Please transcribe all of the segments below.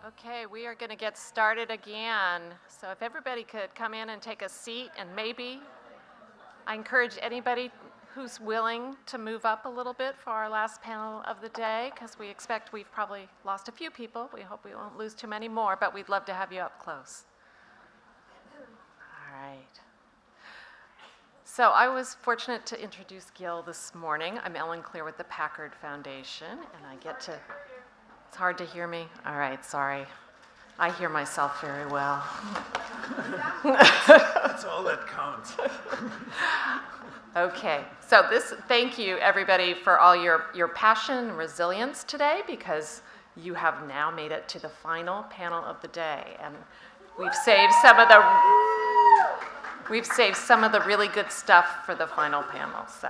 Okay, we are going to get started again. So if everybody could come in and take a seat, and maybe I encourage anybody who's willing to move up a little bit for our last panel of the day, because we expect we've probably lost a few people. We hope we won't lose too many more, but we'd love to have you up close. All right. So I was fortunate to introduce Gil this morning. I'm Ellen Clear with the Packard Foundation, and I get to... It's hard to hear me? All right, sorry. I hear myself very well. That's all that counts. Okay, so thank you everybody for all your passion and resilience today, because you have now made it to the final panel of the day, and we've saved some of the really good stuff for the final panel. So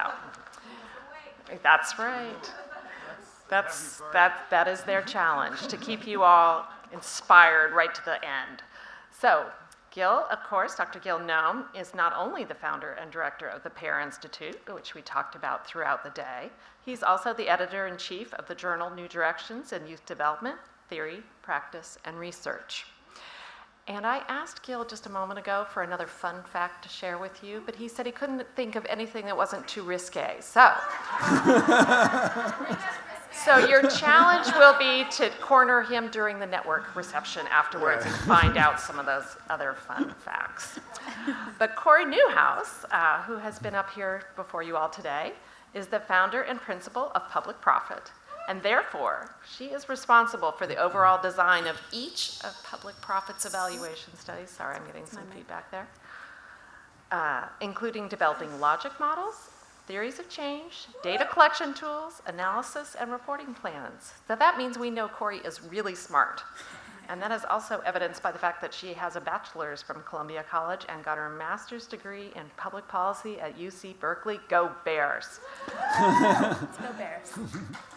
that's right. That is their challenge, to keep you all inspired right to the end. So Gil, of course, Dr. Gil Noem is not only the founder and director of the Pear Institute, which we talked about throughout the day. He's also the editor-in-chief of the journal New Directions in Youth Development, Theory, Practice, and Research. And I asked Gil just a moment ago for another fun fact to share with you, but he said he couldn't think of anything that wasn't too risque. So your challenge will be to corner him during the network reception afterwards and find out some of those other fun facts. But Corey Newhouse, who has been up here before you all today, is the founder and principal of Public Profit. And therefore, she is responsible for the overall design of each of Public Profit's evaluation studies. Sorry, I'm getting some feedback there. Including developing logic models, theories of change, data collection tools, analysis, and reporting plans. So that means we know Corey is really smart. And that is also evidenced by the fact that she has a bachelor's from Columbia College and got her master's degree in public policy at UC Berkeley. Go Bears. Let's go Bears.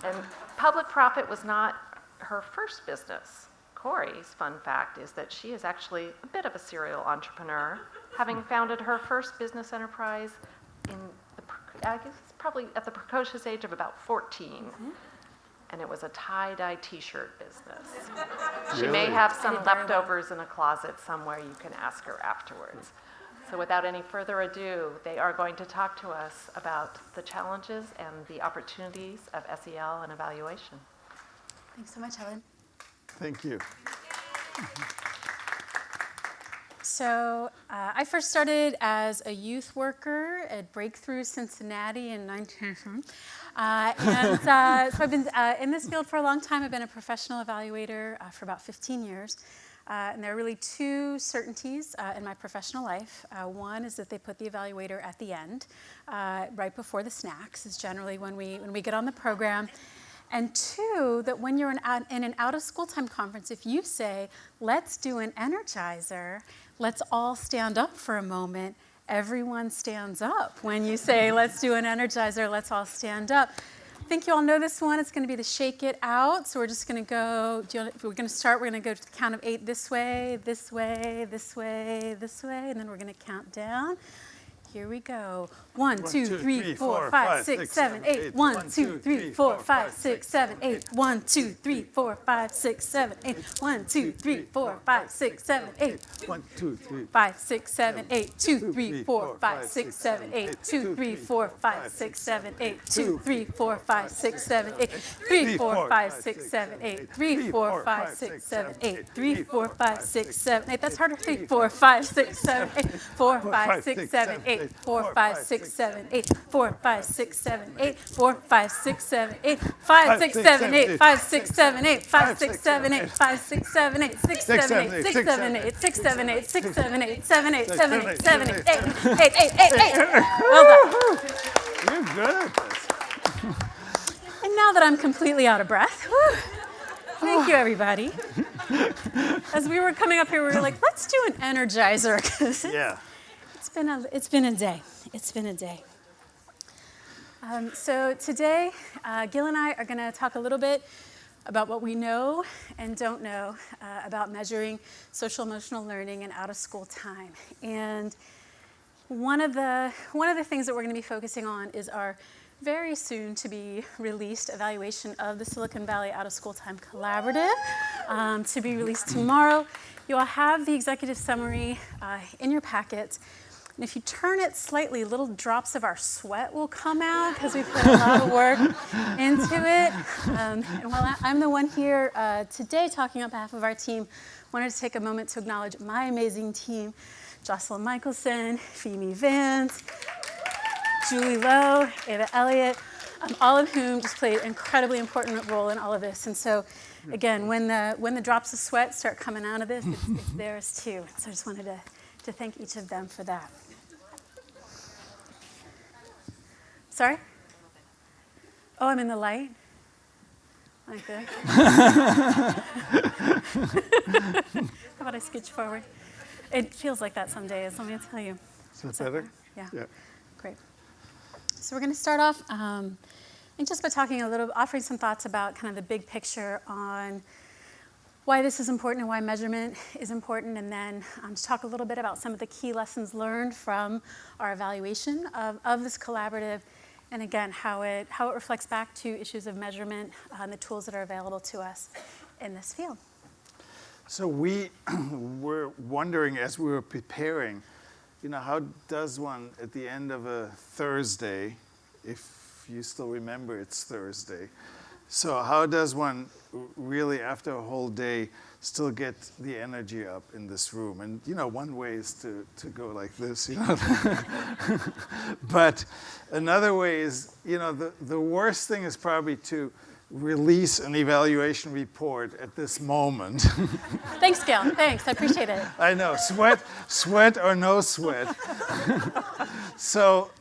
And Public Profit was not her first business. Corey's fun fact is that she is actually a bit of a serial entrepreneur, having founded her first business enterprise I guess probably at the precocious age of about 14. Mm-hmm. And it was a tie-dye t-shirt business. Really? She may have some leftovers in a closet somewhere. You can ask her afterwards. So without any further ado, they are going to talk to us about the challenges and the opportunities of SEL and evaluation. Thanks so much, Helen. Thank you. So I first started as a youth worker at Breakthrough Cincinnati in 19... so I've been in this field for a long time. I've been a professional evaluator for about 15 years. And there are really two certainties in my professional life. One is that they put the evaluator at the end, right before the snacks, is generally when we get on the program. And two, that when you're in an out-of-school time conference, if you say, let's do an energizer, let's all stand up for a moment, everyone stands up. When you say, let's do an energizer, let's all stand up. I think you all know this one. It's going to be the shake it out. So we're just going to go, we're going to go to the count of 8 this way, this way, this way, this way, and then we're going to count down. Here we go. 1, 2, 3, 4, 5, 6, 7, 8. 1, 2, 3, 4, 5, 6, 7, 8. 1, 2, 3, 4, 5, 6, 7, 8. 1, 2, 3, 4, 5, 6, 7, 8. 1, 2, 3, 5, 6, 7, 8. 2, 3, 4, 5, 6, 7, 8. 2, 3, 4, 5, 6, 7, 8. 2, 3, 4, 5, 6, 7, 8. 3, 4, 5, 6, 7, 8. 3, 4, 5, 6, 7, 8. 3, 4, 5, 6, 7, 8. That's harder. 3, 4, 5, 6, 7, 8. 4, 5, 6, 7, 8. 4, 5, 6, 7, 8. 4, 5, 6, 7, 8. 4, 5, 6, 7, 8. 5, 6, 7, 8. 5, 6, 7, 8. 5, 6, 7, 8. 5, 6, 7, 8. 6, 7, 8. 6, 7, 8. 6, 7, 8. 6, 7, 8. 7, 8. 7, 8. 7, 8. 8, 8, 8, 8. Well done. You're good at this. And now that I'm completely out of breath, thank you, everybody. As we were coming up here, we were like, let's do an energizer. Yeah. It's been a day. It's been a day. So today, Gil and I are going to talk a little bit about what we know and don't know about measuring social emotional learning in out-of-school time. And one of the things that we're going to be focusing on is our very soon to be released evaluation of the Silicon Valley Out of School Time Collaborative, to be released tomorrow. You'll have the executive summary in your packet. And if you turn it slightly, little drops of our sweat will come out because we put a lot of work into it. And while I'm the one here today talking on behalf of our team, I wanted to take a moment to acknowledge my amazing team, Jocelyn Michelson, Femi Vance, Julie Lowe, Ava Elliott, all of whom just played an incredibly important role in all of this. And so, again, when the drops of sweat start coming out of this, it's theirs too. So I just wanted to thank each of them for that. Sorry? Oh, I'm in the light? Like that? How about I scooch forward? It feels like that some days, let me tell you. Is that better? Yeah. Yeah. Great. So we're going to start off and just by talking offering some thoughts about kind of the big picture on why this is important and why measurement is important, and then to talk a little bit about some of the key lessons learned from our evaluation of this collaborative, and again, how it reflects back to issues of measurement and the tools that are available to us in this field. So we were wondering as we were preparing, how does one at the end of a Thursday, if you still remember it's Thursday, so how does one really after a whole day still get the energy up in this room? And one way is to go like this, But another way is, the worst thing is probably to release an evaluation report at this moment. Thanks, Gail. Thanks. I appreciate it. I know. Sweat or no sweat. So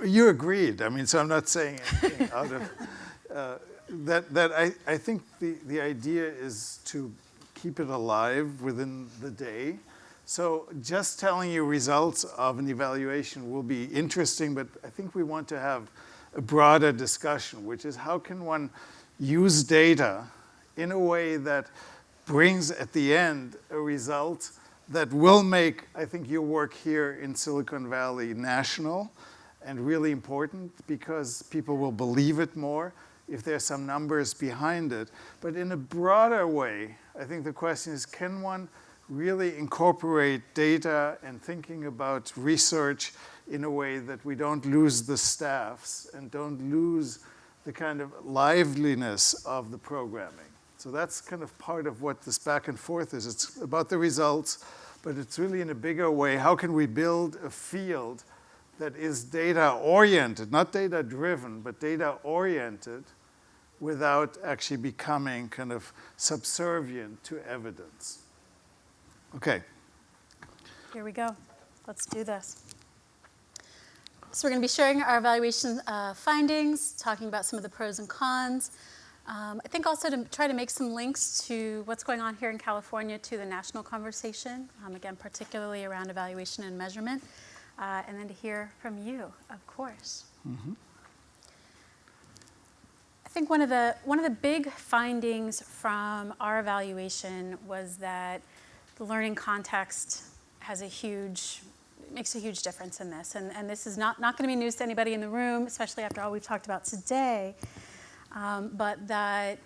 you agreed. So I'm not saying anything out of that. I think the idea is to keep it alive within the day. So just telling you results of an evaluation will be interesting, but I think we want to have a broader discussion, which is how can one use data in a way that brings at the end a result that will make, I think, your work here in Silicon Valley national and really important, because people will believe it more if there's some numbers behind it. But in a broader way, I think the question is, can one really incorporate data and thinking about research in a way that we don't lose the staffs and don't lose the kind of liveliness of the programming. So that's kind of part of what this back and forth is. It's about the results, but it's really in a bigger way, how can we build a field that is data-oriented, not data-driven, but data-oriented, without actually becoming kind of subservient to evidence. Okay. Here we go. Let's do this. So we're going to be sharing our evaluation findings, talking about some of the pros and cons. I think also to try to make some links to what's going on here in California to the national conversation, again, particularly around evaluation and measurement, and then to hear from you, of course. Mm-hmm. I think one of the big findings from our evaluation was that the learning context makes a huge difference in this. And this is not going to be news to anybody in the room, especially after all we've talked about today, but that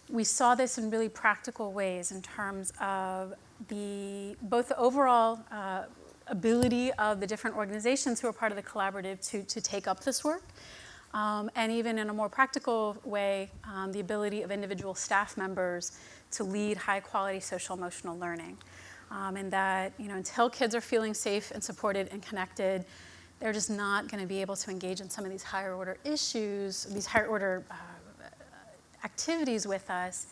we saw this in really practical ways in terms of both the overall ability of the different organizations who are part of the collaborative to take up this work, and even in a more practical way, the ability of individual staff members to lead high-quality social-emotional learning. And that until kids are feeling safe and supported and connected, they're just not going to be able to engage in some of these higher-order issues, these higher-order activities with us.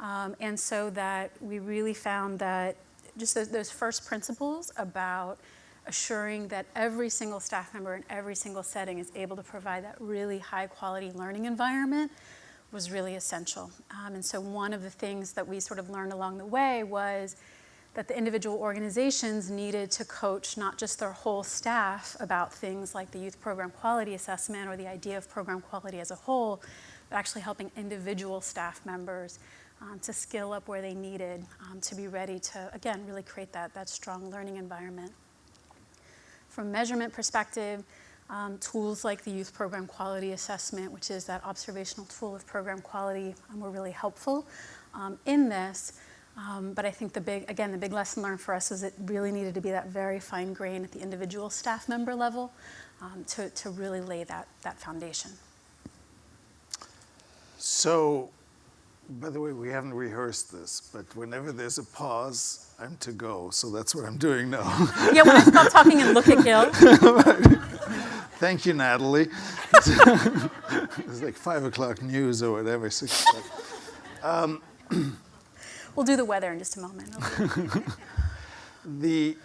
And so that we really found that just those first principles about assuring that every single staff member in every single setting is able to provide that really high-quality learning environment was really essential. And so one of the things that we sort of learned along the way was that the individual organizations needed to coach not just their whole staff about things like the youth program quality assessment or the idea of program quality as a whole, but actually helping individual staff members to skill up where they needed to be ready to, again, really create that strong learning environment. From a measurement perspective, tools like the youth program quality assessment, which is that observational tool of program quality, were really helpful in this. But I think the big lesson learned for us is it really needed to be that very fine grain at the individual staff member level to really lay that foundation. So, by the way, we haven't rehearsed this, but whenever there's a pause, I'm to go. So that's what I'm doing now. Yeah, when I stop talking and look at Gil. Thank you, Natalie. It's like 5 o'clock news or whatever, 6 o'clock. We'll do the weather in just a moment. The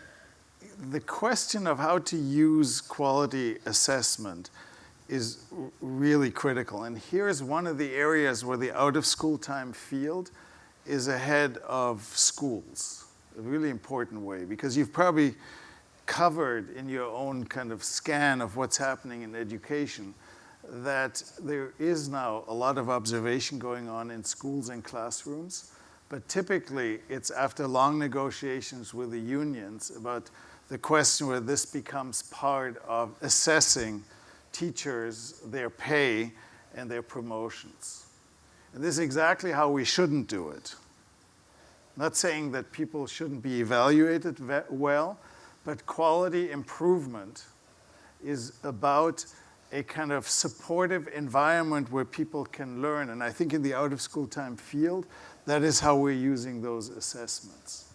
question of how to use quality assessment is really critical. And here's one of the areas where the out-of-school time field is ahead of schools, a really important way, because you've probably covered in your own kind of scan of what's happening in education that there is now a lot of observation going on in schools and classrooms, but typically it's after long negotiations with the unions about the question where this becomes part of assessing teachers, their pay, and their promotions. And this is exactly how we shouldn't do it. Not saying that people shouldn't be evaluated well, but quality improvement is about a kind of supportive environment where people can learn. And I think in the out-of-school time field, that is how we're using those assessments.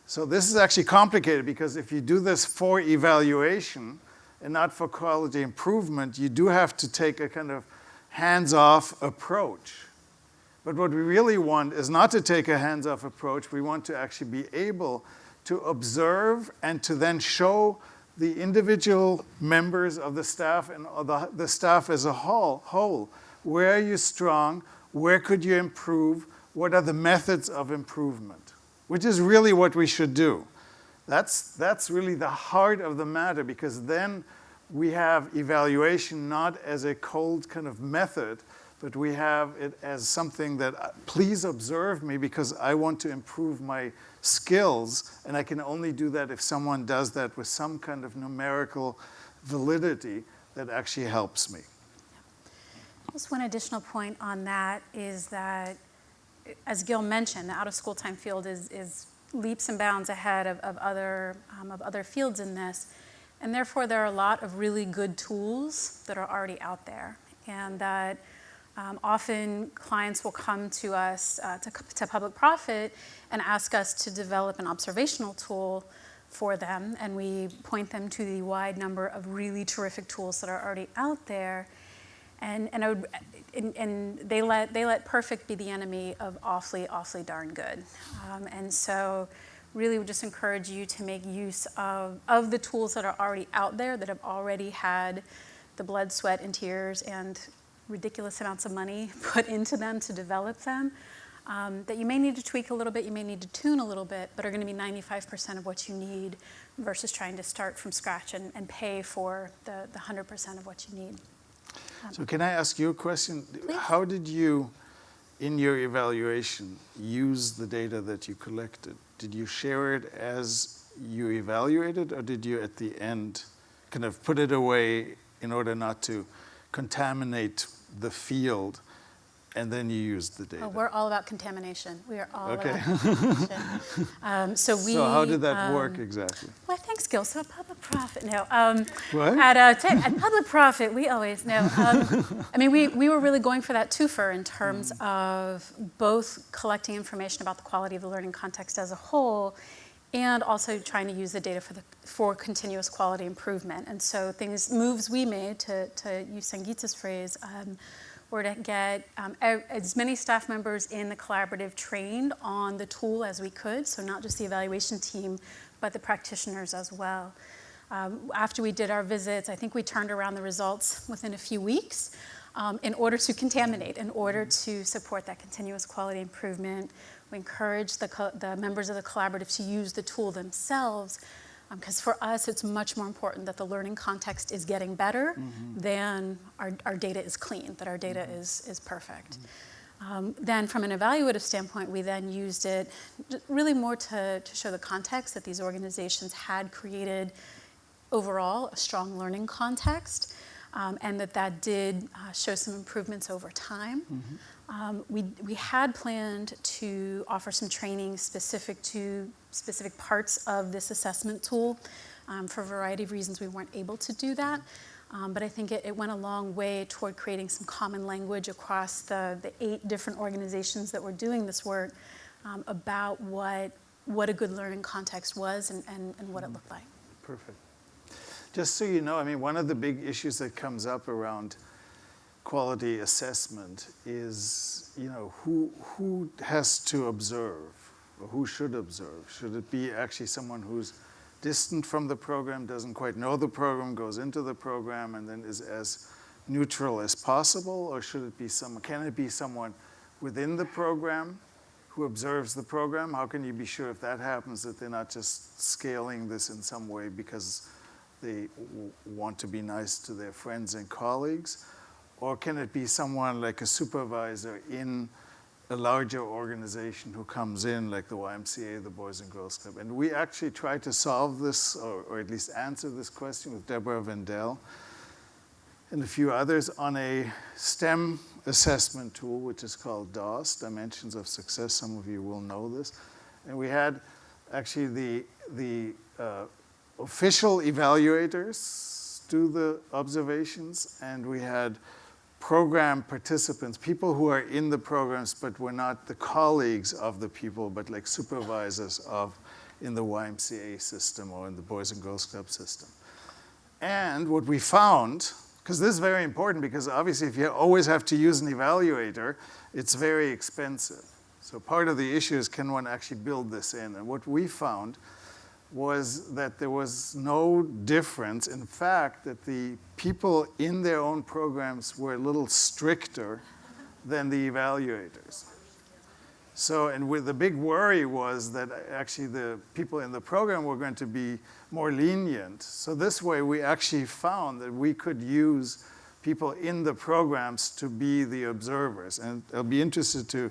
So this is actually complicated because if you do this for evaluation and not for quality improvement, you do have to take a kind of hands-off approach. But what we really want is not to take a hands-off approach. We want to actually be able to observe and to then show the individual members of the staff and the staff as a whole, where are you strong, where could you improve, what are the methods of improvement, which is really what we should do. That's really the heart of the matter, because then we have evaluation not as a cold kind of method, but we have it as something that, please observe me because I want to improve my skills, and I can only do that if someone does that with some kind of numerical validity that actually helps me. Just one additional point on that is that, as Gil mentioned, the out-of-school time field is leaps and bounds ahead of other fields in this, and therefore there are a lot of really good tools that are already out there, and that often clients will come to us, to Public Profit, and ask us to develop an observational tool for them, and we point them to the wide number of really terrific tools that are already out there, and they let perfect be the enemy of awfully darn good, and so really would just encourage you to make use of the tools that are already out there, that have already had the blood, sweat, and tears and ridiculous amounts of money put into them to develop them, that you may need to tweak a little bit, you may need to tune a little bit, but are going to be 95% of what you need versus trying to start from scratch and pay for the 100% of what you need. So can I ask you a question? Please. How did you, in your evaluation, use the data that you collected? Did you share it as you evaluated, or did you at the end kind of put it away in order not to contaminate the field, and then you used the data? Oh, we're all about contamination. We are all Okay. about contamination. So how did that work exactly? Well, thanks, Gil. So at Public Profit, no. What? At Public Profit, we always know. I mean, we were really going for that twofer in terms of both collecting information about the quality of the learning context as a whole, and also trying to use the data for continuous quality improvement. And so moves we made, to use Sangeeta's phrase, were to get as many staff members in the collaborative trained on the tool as we could, so not just the evaluation team, but the practitioners as well. After we did our visits, I think we turned around the results within a few weeks in order to contaminate, in order to support that continuous quality improvement. We encourage the members of the collaborative to use the tool themselves, because for us, it's much more important that the learning context is getting better than our data is clean, that our data is perfect. Then from an evaluative standpoint, we then used it really more to show the context that these organizations had created overall a strong learning context, and that did show some improvements over time. We had planned to offer some training specific to specific parts of this assessment tool. For a variety of reasons, we weren't able to do that. But I think it went a long way toward creating some common language across the 8 different organizations that were doing this work about what a good learning context was and what it looked like. Perfect. Just so you know, I mean, one of the big issues that comes up around quality assessment is, you know, who has to observe, or who should observe? Should it be actually someone who's distant from the program, doesn't quite know the program, goes into the program, and then is as neutral as possible? Or should it be can it be someone within the program who observes the program? How can you be sure if that happens that they're not just scaling this in some way because they want to be nice to their friends and colleagues? Or can it be someone like a supervisor in a larger organization who comes in, like the YMCA, the Boys and Girls Club? And we actually tried to solve this, or at least answer this question with Deborah Vendel and a few others on a STEM assessment tool, which is called DOS, Dimensions of Success. Some of you will know this. And we had actually the official evaluators do the observations, and we had program participants, people who are in the programs but were not the colleagues of the people, but like supervisors in the YMCA system or in the Boys and Girls Club system. And what we found, because this is very important, because obviously if you always have to use an evaluator, it's very expensive. So part of the issue is, can one actually build this in? And what we found was that there was no difference. In fact, that the people in their own programs were a little stricter than the evaluators. So, and the big worry was that actually the people in the program were going to be more lenient. So this way we actually found that we could use people in the programs to be the observers. And I'll be interested to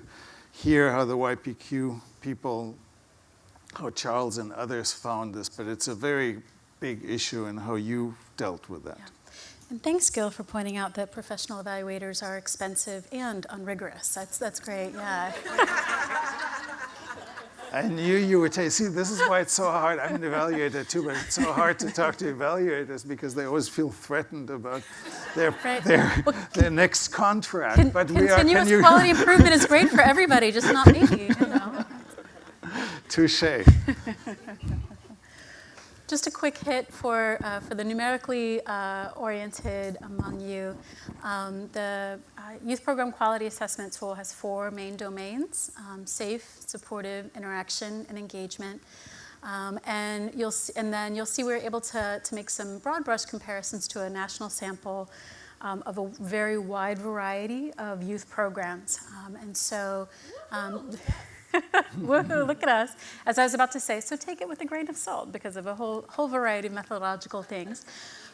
hear how the YPQ people, how Charles and others found this, but it's a very big issue in how you dealt with that. Yeah. And thanks, Gil, for pointing out that professional evaluators are expensive and unrigorous. That's great, yeah. I knew you would say, see, this is why it's so hard. I'm an evaluator too, but it's so hard to talk to evaluators because they always feel threatened about their next contract. Continuous quality improvement is great for everybody, just not me, you know. Touché. Just a quick hit for the numerically oriented among you. The Youth Program Quality Assessment Tool has 4 main domains: safe, supportive, interaction, and engagement. And then you'll see we're able to make some broad brush comparisons to a national sample of a very wide variety of youth programs. And so. Woohoo, look at us. As I was about to say, so take it with a grain of salt because of a whole variety of methodological things.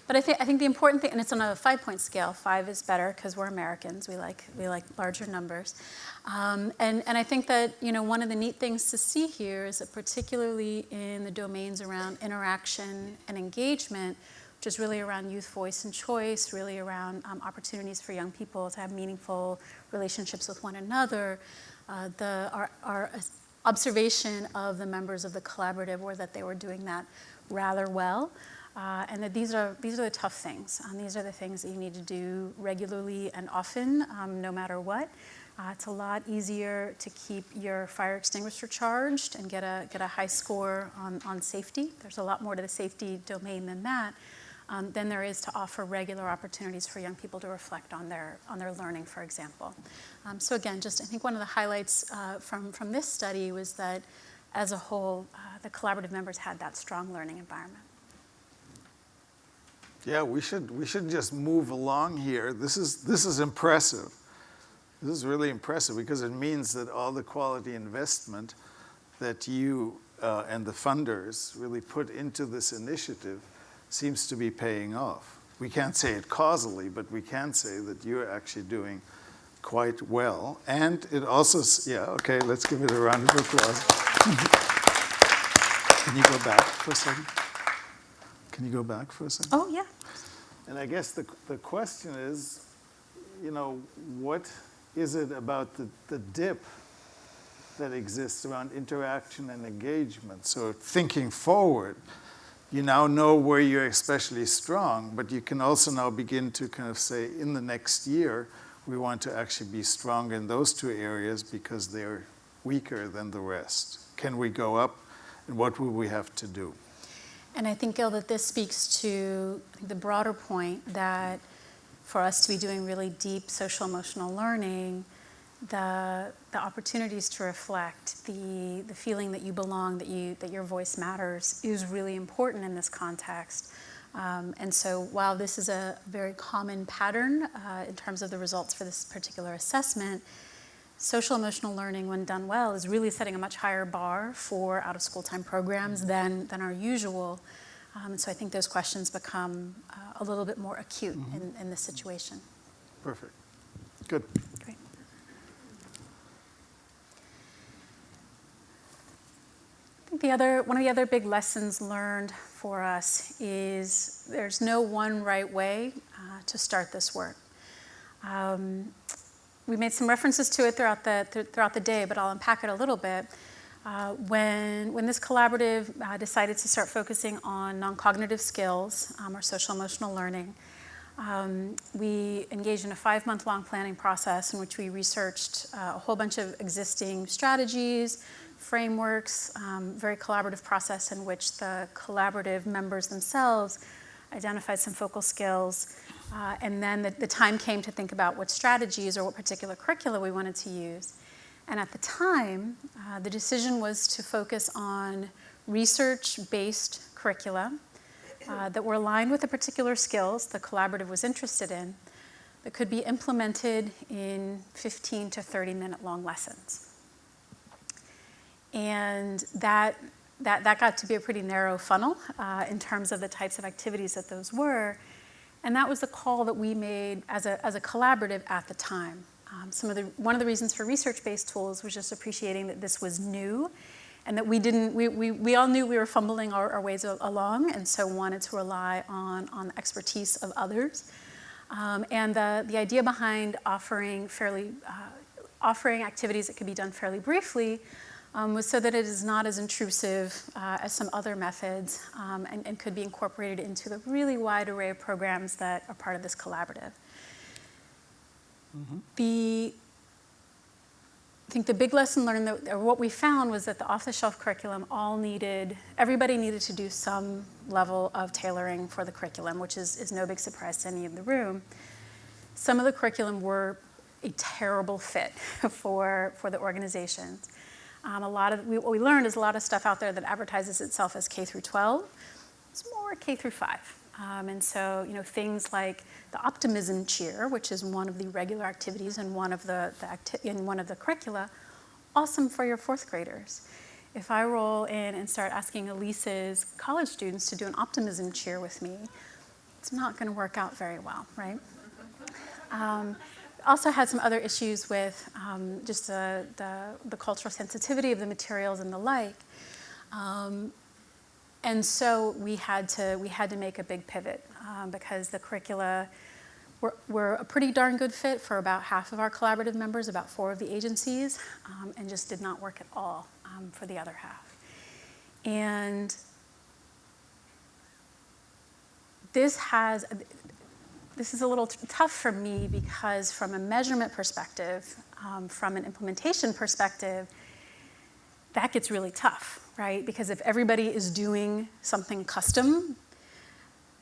But I think the important thing, and it's on a 5-point scale. 5 is better because we're Americans. We like larger numbers. And I think that, you know, one of the neat things to see here is that particularly in the domains around interaction and engagement, which is really around youth voice and choice, really around opportunities for young people to have meaningful relationships with one another, our observation of the members of the collaborative were that they were doing that rather well, and that these are the tough things. These are the things that you need to do regularly and often, no matter what. It's a lot easier to keep your fire extinguisher charged and get a high score on safety. There's a lot more to the safety domain than that. Than there is to offer regular opportunities for young people to reflect on their learning, for example. So again, just I think one of the highlights from this study was that as a whole, the collaborative members had that strong learning environment. Yeah, we should just move along here. This is impressive. This is really impressive because it means that all the quality investment that you and the funders really put into this initiative seems to be paying off. We can't say it causally, but we can say that you're actually doing quite well. And it also, okay, let's give it a round of applause. Can you go back for a second? Oh, yeah. And I guess the question is, what is it about the dip that exists around interaction and engagement? So thinking forward, you now know where you're especially strong, but you can also now begin to kind of say, in the next year, we want to actually be strong in those two areas because they're weaker than the rest. Can we go up, and what will we have to do? And I think, Gil, that this speaks to the broader point that for us to be doing really deep social emotional learning, the opportunities to reflect, the feeling that you belong, that your voice matters is really important in this context. And so while this is a very common pattern in terms of the results for this particular assessment, social emotional learning, when done well, is really setting a much higher bar for out-of-school time programs than our usual. And so I think those questions become a little bit more acute in this situation. Perfect. Good. Great. I think one of the other big lessons learned for us is there's no one right way to start this work. We made some references to it throughout the day, but I'll unpack it a little bit. When this collaborative decided to start focusing on non-cognitive skills or social emotional learning, we engaged in a 5-month-long planning process in which we researched a whole bunch of existing strategies, frameworks, very collaborative process in which the collaborative members themselves identified some focal skills. And then the time came to think about what strategies or what particular curricula we wanted to use. And at the time, the decision was to focus on research-based curricula that were aligned with the particular skills the collaborative was interested in that could be implemented in 15 to 30-minute long lessons. And that got to be a pretty narrow funnel in terms of the types of activities that those were. And that was the call that we made as a collaborative at the time. One of the reasons for research-based tools was just appreciating that this was new and that we all knew we were fumbling our ways along, and so wanted to rely on the expertise of others. And the idea behind offering activities that could be done fairly briefly was so that it is not as intrusive as some other methods and could be incorporated into the really wide array of programs that are part of this collaborative. I think the big lesson learned, or what we found, was that the off-the-shelf curriculum everybody needed to do some level of tailoring for the curriculum, which is no big surprise to any in the room. Some of the curriculum were a terrible fit for the organizations. What we learned is a lot of stuff out there that advertises itself as K through 12. It's more K through 5. And so, things like the optimism cheer, which is one of the regular activities in one of the curricula, awesome for your 4th graders. If I roll in and start asking Elise's college students to do an optimism cheer with me, it's not going to work out very well, right? Also had some other issues with just the cultural sensitivity of the materials and the like. And so we had to make a big pivot because the curricula were a pretty darn good fit for about half of our collaborative members, about 4 of the agencies, and just did not work at all for the other half. And this is a little tough for me because from a measurement perspective, from an implementation perspective, that gets really tough, right? Because if everybody is doing something custom,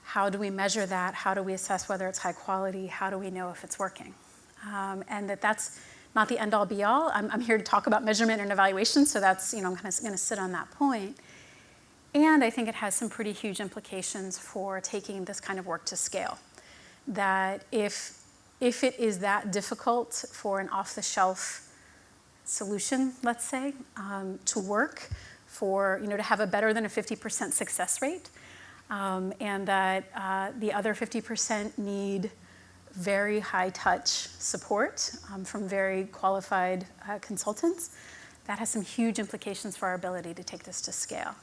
how do we measure that? How do we assess whether it's high quality? How do we know if it's working? And that's not the end-all be-all. I'm here to talk about measurement and evaluation, so that's, I'm kind of going to sit on that point. And I think it has some pretty huge implications for taking this kind of work to scale. That if it is that difficult for an off-the-shelf solution, let's say, to work, to have a better than a 50% success rate, and that the other 50% need very high-touch support from very qualified consultants, that has some huge implications for our ability to take this to scale.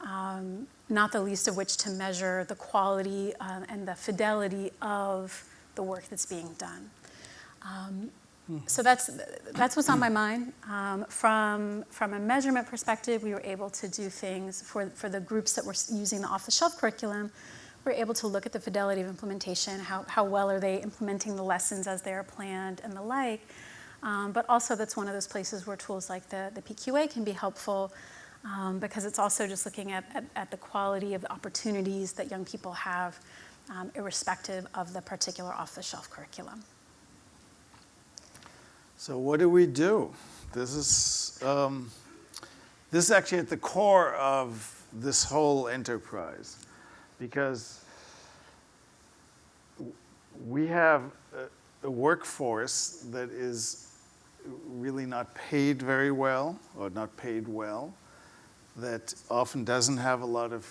not the least of which to measure the quality and the fidelity of the work that's being done. So that's what's on my mind. From a measurement perspective, we were able to do things for the groups that were using the off-the-shelf curriculum. We're able to look at the fidelity of implementation, how well are they implementing the lessons as they are planned and the like. But also that's one of those places where tools like the PQA can be helpful, because it's also just looking at the quality of the opportunities that young people have, irrespective of the particular off-the-shelf curriculum. So what do we do? This is actually at the core of this whole enterprise, because we have a workforce that is really not paid very well, or not paid well, that often doesn't have a lot of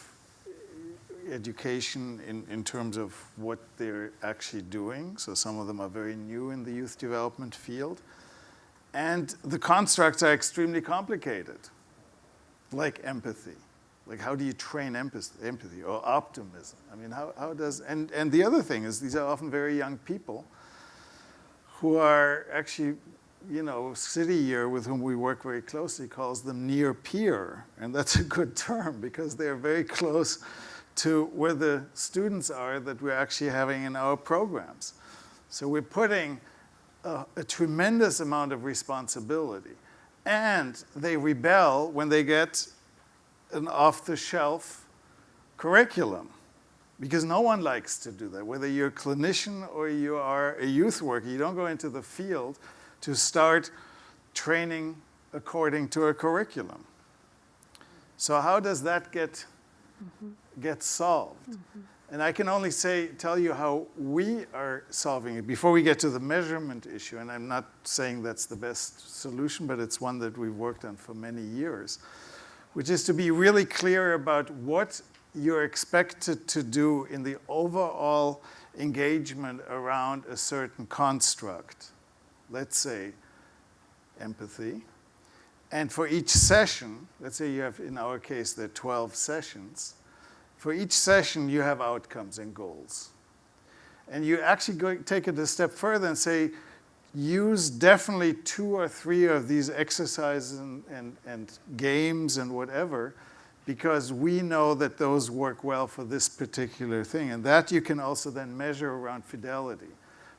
education in terms of what they're actually doing. So some of them are very new in the youth development field. And the constructs are extremely complicated, like empathy. Like, how do you train empathy or optimism? I mean, how does, and the other thing is, these are often very young people who are actually, City Year, with whom we work very closely, calls them near peer. And that's a good term, because they're very close to where the students are that we're actually having in our programs. So we're putting a tremendous amount of responsibility. And they rebel when they get an off-the-shelf curriculum, because no one likes to do that. Whether you're a clinician or you are a youth worker, you don't go into the field to start training according to a curriculum. So how does that get solved? Mm-hmm. And I can only tell you how we are solving it before we get to the measurement issue. And I'm not saying that's the best solution, but it's one that we've worked on for many years, which is to be really clear about what you're expected to do in the overall engagement around a certain construct. Let's say empathy. And for each session, let's say you have, in our case, there are 12 sessions. For each session, you have outcomes and goals. And you actually take it a step further and say, use definitely 2 or 3 of these exercises and games and whatever, because we know that those work well for this particular thing. And that you can also then measure around fidelity.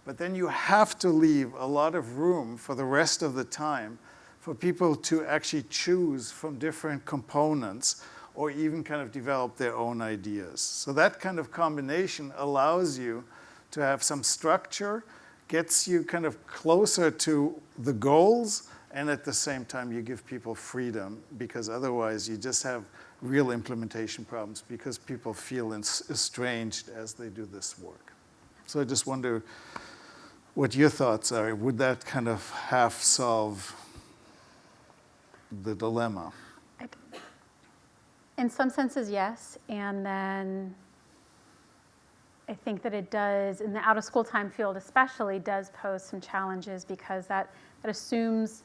But then you have to leave a lot of room for the rest of the time for people to actually choose from different components, or even kind of develop their own ideas. So that kind of combination allows you to have some structure, gets you kind of closer to the goals, and at the same time you give people freedom, because otherwise you just have real implementation problems, because people feel estranged as they do this work. So I just wonder what your thoughts are. Would that kind of half solve the dilemma? In some senses, yes. And then I think that it does, in the out-of-school time field especially, does pose some challenges, because that assumes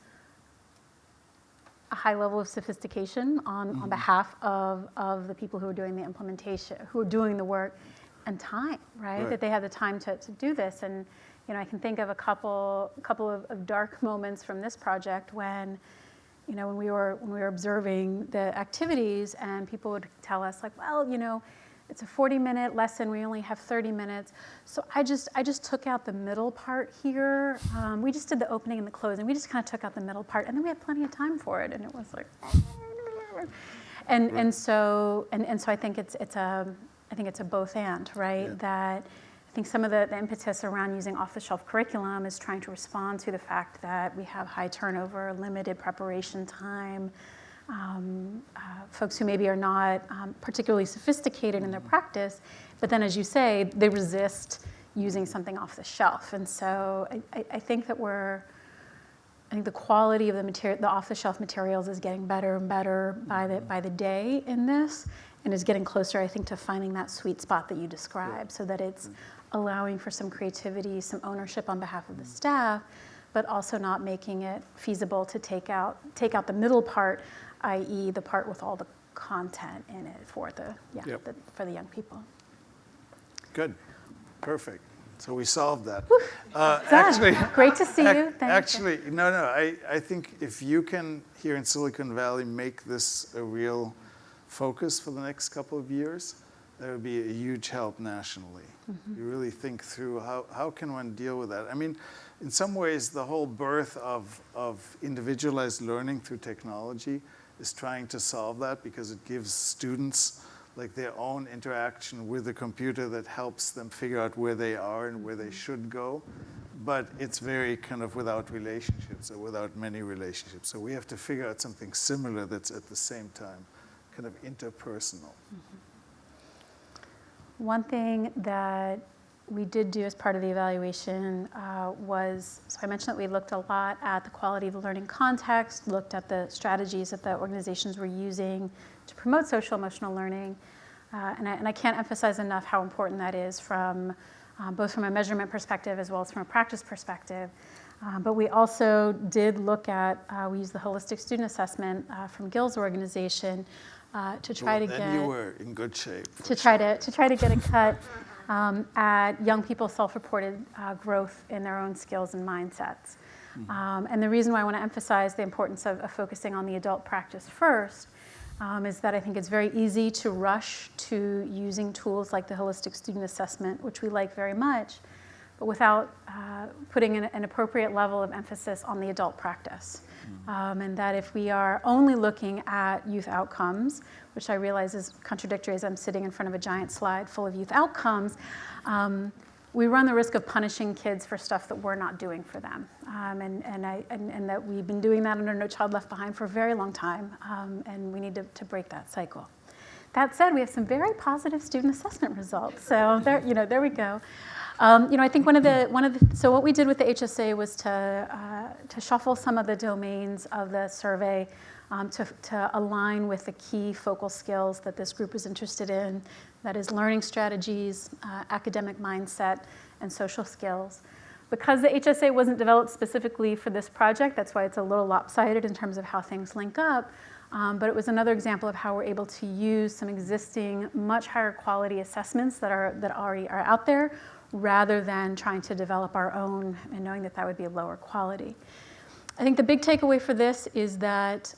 a high level of sophistication on behalf of the people who are doing the implementation, who are doing the work, and time, right? That they have the time to do this. And I can think of a couple of dark moments from this project when we were observing the activities, and people would tell us, like, well, it's a 40-minute lesson, we only have 30 minutes. So I just took out the middle part here. We just did the opening and the closing. We just kind of took out the middle part, and then we had plenty of time for it. And it was like, and so I think it's a both and, right? Yeah. That I think some of the impetus around using off-the-shelf curriculum is trying to respond to the fact that we have high turnover, limited preparation time, folks who maybe are not particularly sophisticated in their practice, but then, as you say, they resist using something off the shelf. And so I think that I think the quality of the off-the-shelf materials is getting better and better by the day in this, and is getting closer, I think, to finding that sweet spot that you described, so that it's allowing for some creativity, some ownership on behalf of the staff, but also not making it feasible to take out the middle part, i.e. the part with all content in it for the Yep. for the young people. Good, perfect. So we solved that. Done. Actually, Great to see you. Thank you. actually, no. I think if you can here in Silicon Valley make this a real focus for the next couple of years, that would be a huge help nationally. You really think through how can one deal with that. I mean, in some ways, the whole birth of individualized learning through technology is trying to solve that because it gives students like their own interaction with the computer that helps them figure out where they are and where they should go. But it's very kind of without relationships or without many relationships. So we have to figure out something similar that's at the same time kind of interpersonal. One thing that we did do as part of the evaluation was, so I mentioned that we looked a lot at the quality of the learning context, looked at the strategies that the organizations were using to promote social emotional learning. And I can't emphasize enough how important that is from both from a measurement perspective as well as from a practice perspective. But we also did look at, we used the holistic student assessment from Gill's organization to try to then you were in good shape. to try to get a cut at young people's self-reported growth in their own skills and mindsets. And the reason why I want to emphasize the importance of focusing on the adult practice first is that I think it's very easy to rush to using tools like the holistic student assessment, which we like very much, but without putting an appropriate level of emphasis on the adult practice. And that if we are only looking at youth outcomes, which I realize is contradictory as I'm sitting in front of a giant slide full of youth outcomes, we run the risk of punishing kids for stuff that we're not doing for them. And that we've been doing that under No Child Left Behind for a very long time, and we need to break that cycle. That said, we have some very positive student assessment results. So there we go. I think so what we did with the HSA was to shuffle some of the domains of the survey to align with the key focal skills that this group is interested in. That is learning strategies, academic mindset, and social skills. Because the HSA wasn't developed specifically for this project, that's why it's a little lopsided in terms of how things link up. But it was another example of how we're able to use some existing, much higher quality assessments that already are out there, rather than trying to develop our own and knowing that would be a lower quality. I think the big takeaway for this is that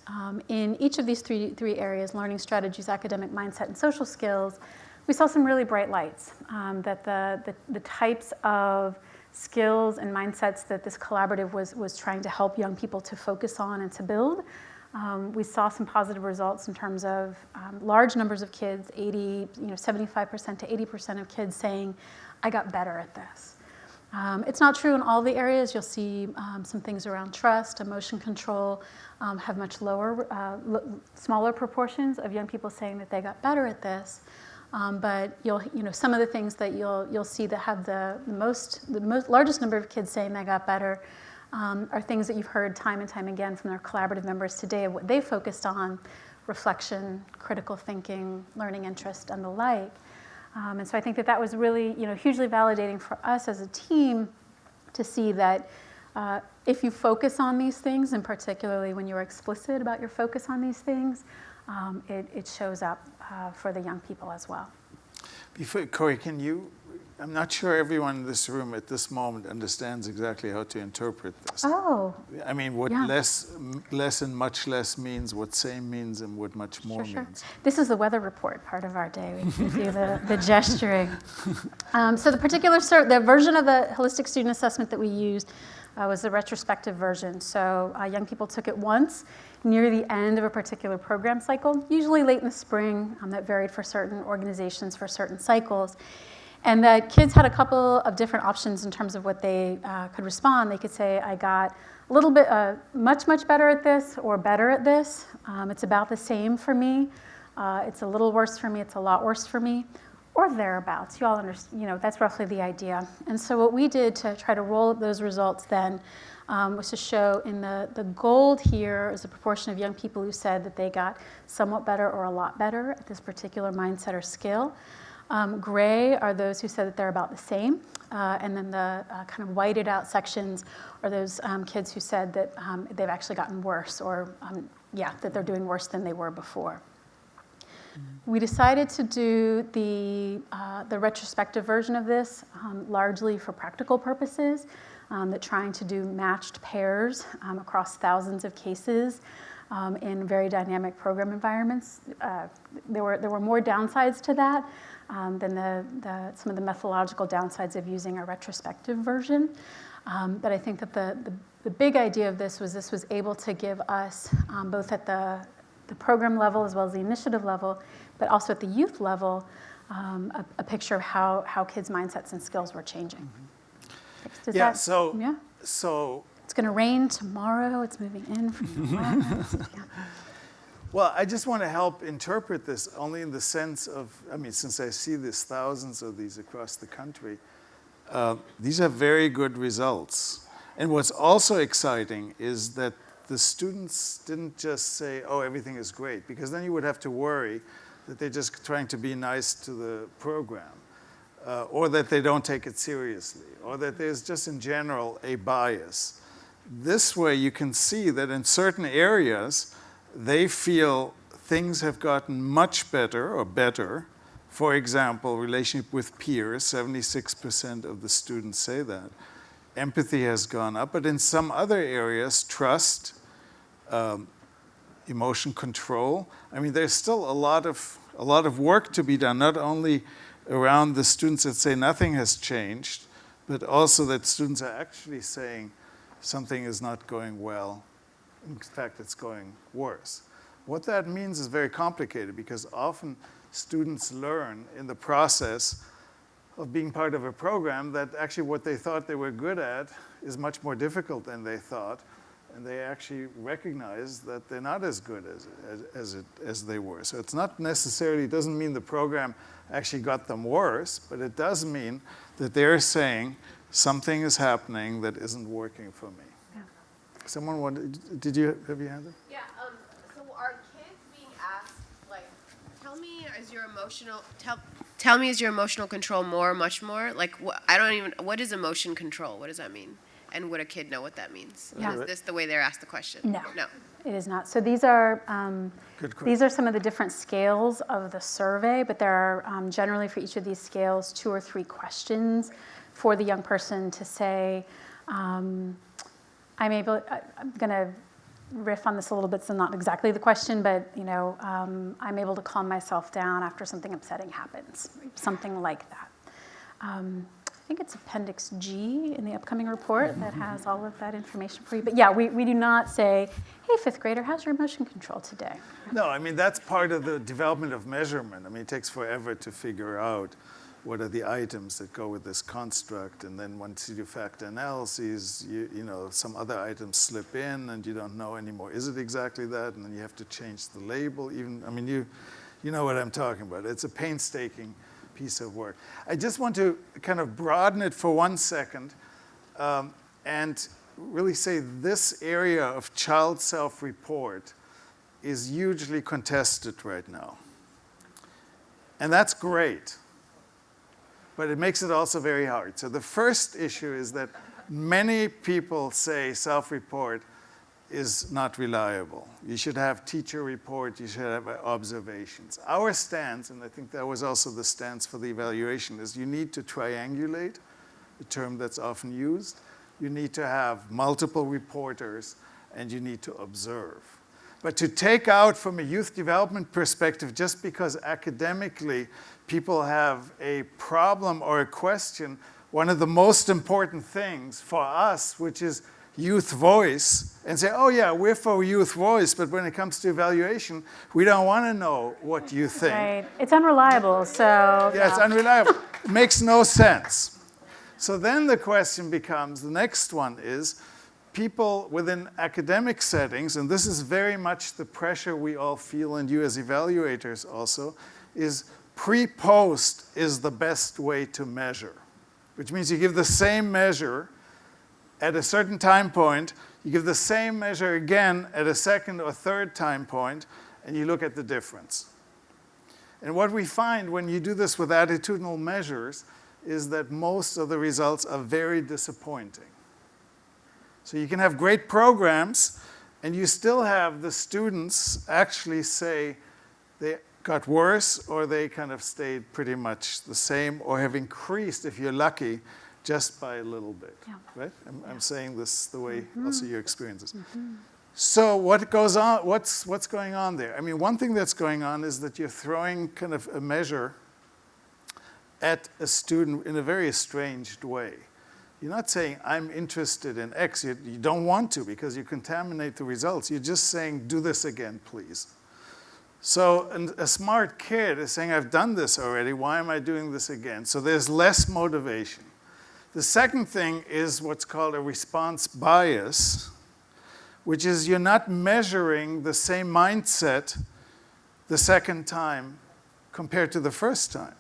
in each of these three areas, learning strategies, academic mindset, and social skills, we saw some really bright lights, that the types of skills and mindsets that this collaborative was trying to help young people to focus on and to build. We saw some positive results in terms of large numbers of kids, 75% to 80% of kids saying, I got better at this. It's not true in all the areas. You'll see some things around trust, emotion control, have much lower, smaller proportions of young people saying that they got better at this. But some of the things that you'll see that have the largest number of kids saying they got better are things that you've heard time and time again from their collaborative members today of what they focused on: reflection, critical thinking, learning interest, and the like. And so I think that was really hugely validating for us as a team to see that if you focus on these things, and particularly when you're explicit about your focus on these things, it shows up for the young people as well. Before, Corey, I'm not sure everyone in this room at this moment understands exactly how to interpret this. Oh. I mean, what yeah. less and much less means, what same means, and what much more Sure. means. This is the weather report part of our day. We do the gesturing. So the version of the holistic student assessment that we used was the retrospective version. So young people took it once near the end of a particular program cycle, usually late in the spring. That varied for certain organizations for certain cycles. And the kids had a couple of different options in terms of what they could respond. They could say, I got a little bit, much better at this, or better at this. It's about the same for me. It's a little worse for me. It's a lot worse for me. Or thereabouts. You all understand, that's roughly the idea. And so what we did to try to roll up those results then was to show in the gold here is a proportion of young people who said that they got somewhat better or a lot better at this particular mindset or skill. Gray are those who said that they're about the same. And then the kind of whited out sections are those kids who said that they've actually gotten worse, or that they're doing worse than they were before. We decided to do the retrospective version of this largely for practical purposes, that trying to do matched pairs across thousands of cases in very dynamic program environments. There were more downsides to that than some of the methodological downsides of using a retrospective version. But I think that the big idea of this was able to give us, both at the program level as well as the initiative level, but also at the youth level, a picture of how kids' mindsets and skills were changing. Does Yeah, that- so, yeah? so, It's going to rain tomorrow. It's moving in from the west. Yeah. well, I just want to help interpret this only in the sense of, I mean, since I see this thousands of these across the country, these are very good results. And what's also exciting is that the students didn't just say, oh, everything is great, because then you would have to worry that they're just trying to be nice to the program, or that they don't take it seriously, or that there's just in general a bias. This way you can see that in certain areas, they feel things have gotten much better or better. For example, relationship with peers, 76% of the students say that. Empathy has gone up, but in some other areas, trust, emotion control. I mean, there's still a lot of work to be done, not only around the students that say nothing has changed, but also that students are actually saying something is not going well. In fact, it's going worse. What that means is very complicated, because often students learn in the process of being part of a program that actually what they thought they were good at is much more difficult than they thought, and they actually recognize that they're not as good as they were. So it's not necessarily, it doesn't mean the program actually got them worse, but it does mean that they're saying something is happening that isn't working for me. Yeah. Someone wanted, have you had it? Yeah, so are kids being asked, like, tell me is your emotional control more, much more? Like, what is emotion control? What does that mean? And would a kid know what that means? Yeah. Is this the way they're asked the question? No. No. It is not. So these are Good question. these are some of the different scales of the survey, but there are generally for each of these scales 2 or 3 questions for the young person to say, I'm going to riff on this a little bit, so not exactly the question, but I'm able to calm myself down after something upsetting happens, something like that. I think it's Appendix G in the upcoming report that has all of that information for you. But yeah, we do not say, hey, 5th grader, how's your emotion control today? No, I mean, that's part of the development of measurement. I mean, it takes forever to figure out what are the items that go with this construct, and then once you do factor analyses, some other items slip in, and you don't know anymore, is it exactly that? And then you have to change the label. Even, I mean, you know what I'm talking about. It's a painstaking piece of work. I just want to kind of broaden it for 1 second, and really say this area of child self-report is hugely contested right now. And that's great, but it makes it also very hard. So the first issue is that many people say self-report is not reliable. You should have teacher report, you should have observations. Our stance, and I think that was also the stance for the evaluation, is you need to triangulate, a term that's often used. You need to have multiple reporters, and you need to observe. But to take out from a youth development perspective, just because academically people have a problem or a question, one of the most important things for us, which is youth voice, and say, oh yeah, we're for youth voice, but when it comes to evaluation, we don't want to know what you think. Right. It's unreliable, so. Yeah, it's unreliable. It makes no sense. So then the question becomes, the next one is, people within academic settings, and this is very much the pressure we all feel, and you as evaluators also, is pre-post is the best way to measure, which means you give the same measure at a certain time point, you give the same measure again at a second or third time point, and you look at the difference. And what we find when you do this with attitudinal measures is that most of the results are very disappointing. So you can have great programs, and you still have the students actually say got worse, or they kind of stayed pretty much the same, or have increased, if you're lucky, just by a little bit, Yeah. right? I'm saying this the way also your experiences. So what goes on? What's going on there? I mean, one thing that's going on is that you're throwing kind of a measure at a student in a very estranged way. You're not saying, I'm interested in X. You don't want to, because you contaminate the results. You're just saying, do this again, please. So a smart kid is saying, I've done this already. Why am I doing this again? So there's less motivation. The second thing is what's called a response bias, which is you're not measuring the same mindset the second time compared to the first time.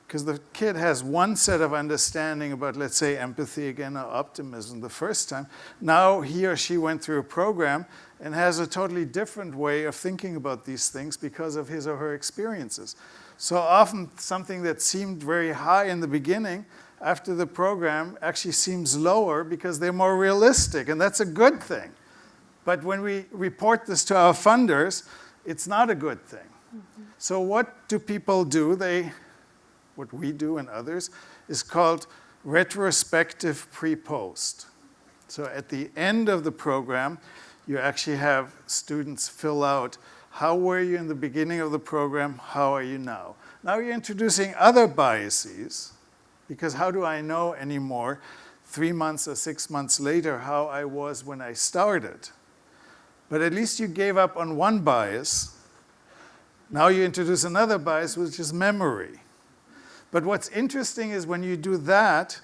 Because the kid has one set of understanding about, let's say, empathy again or optimism the first time. Now he or she went through a program and has a totally different way of thinking about these things because of his or her experiences. So often something that seemed very high in the beginning, after the program, actually seems lower because they're more realistic, and that's a good thing. But when we report this to our funders, it's not a good thing. So what do people do? What we do and others is called retrospective pre-post. So at the end of the program, you actually have students fill out, how were you in the beginning of the program, how are you now? Now you're introducing other biases, because how do I know anymore 3 months or 6 months later how I was when I started? But at least you gave up on one bias. Now you introduce another bias, which is memory. But what's interesting is when you do that,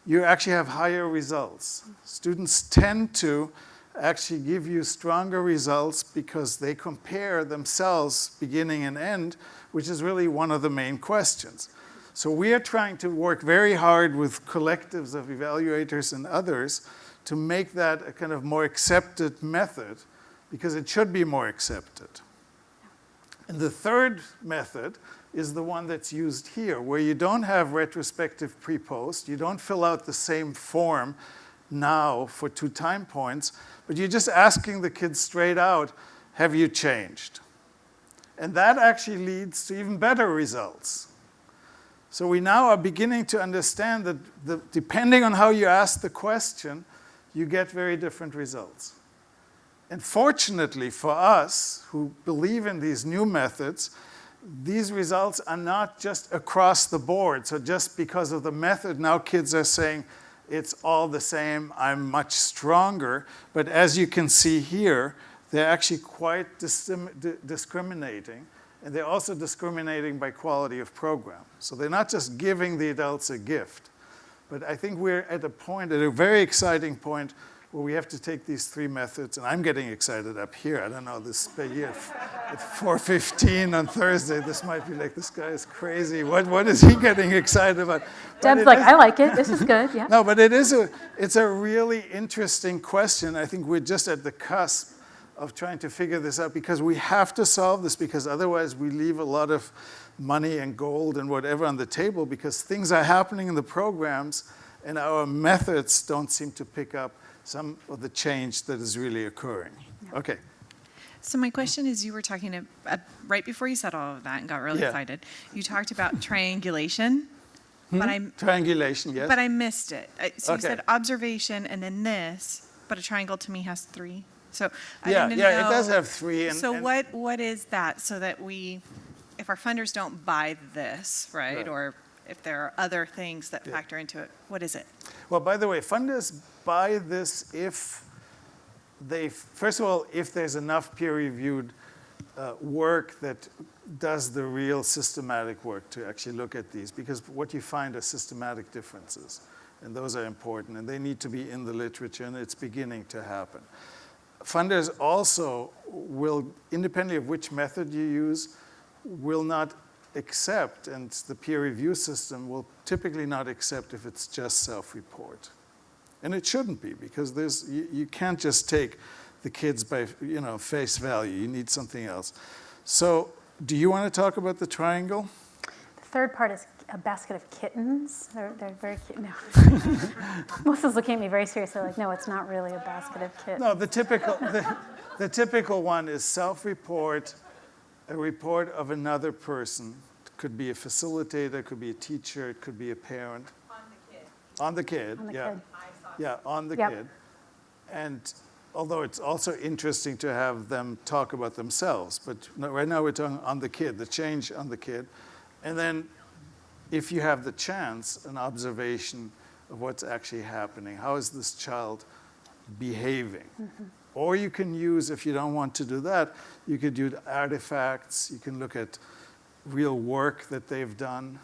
you actually have higher results. Students tend to actually give you stronger results because they compare themselves beginning and end, which is really one of the main questions. So we are trying to work very hard with collectives of evaluators and others to make that a kind of more accepted method, because it should be more accepted. And the third method is the one that's used here, where you don't have retrospective pre-post, you don't fill out the same form now for 2 time points, but you're just asking the kids straight out, have you changed? And that actually leads to even better results. So we now are beginning to understand that depending on how you ask the question, you get very different results. And fortunately for us, who believe in these new methods, these results are not just across the board. So just because of the method, now kids are saying, it's all the same, I'm much stronger. But as you can see here, they're actually quite discriminating. And they're also discriminating by quality of program. So they're not just giving the adults a gift. But I think we're at a very exciting point, where we have to take these 3 methods, and I'm getting excited up here. I don't know, this year at 4:15 on Thursday, this might be like, this guy is crazy. What is he getting excited about? Deb's like, I like it. This is good. Yeah. No, but it's a really interesting question. I think we're just at the cusp of trying to figure this out, because we have to solve this, because otherwise we leave a lot of money and gold and whatever on the table, because things are happening in the programs and our methods don't seem to pick up some of the change that is really occurring. Yeah. Okay. So my question is, you were talking right before you said all of that and got really excited, you talked about triangulation, but Triangulation, yes. but I missed it. So Okay. you said observation and then this, but a triangle to me has 3. So I Yeah, didn't yeah, know. it does have 3. So what is that, so that if our funders don't buy this, right, Right. or if there are other things that factor into it, what is it? Well, by the way, funders buy this first of all, if there's enough peer-reviewed work that does the real systematic work to actually look at these, because what you find are systematic differences, and those are important, and they need to be in the literature, and it's beginning to happen. Funders also will, independently of which method you use, will not accept, and the peer review system will typically not accept if it's just self-report. And it shouldn't be, because you can't just take the kids by face value. You need something else. So do you want to talk about the triangle? The third part is a basket of kittens. They're very cute. No. Melissa's looking at me very seriously, like, no, it's not really a basket of kittens. No, the typical one is self-report, a report of another person. It could be a facilitator, it could be a teacher, it could be a parent. On the kid, On the yeah. kid. Yeah, on the Yep. kid. And although it's also interesting to have them talk about themselves, but right now we're talking on the kid, the change on the kid. And then if you have the chance, an observation of what's actually happening. How is this child behaving? Or you can use, if you don't want to do that, you could use artifacts, you can look at real work that they've done.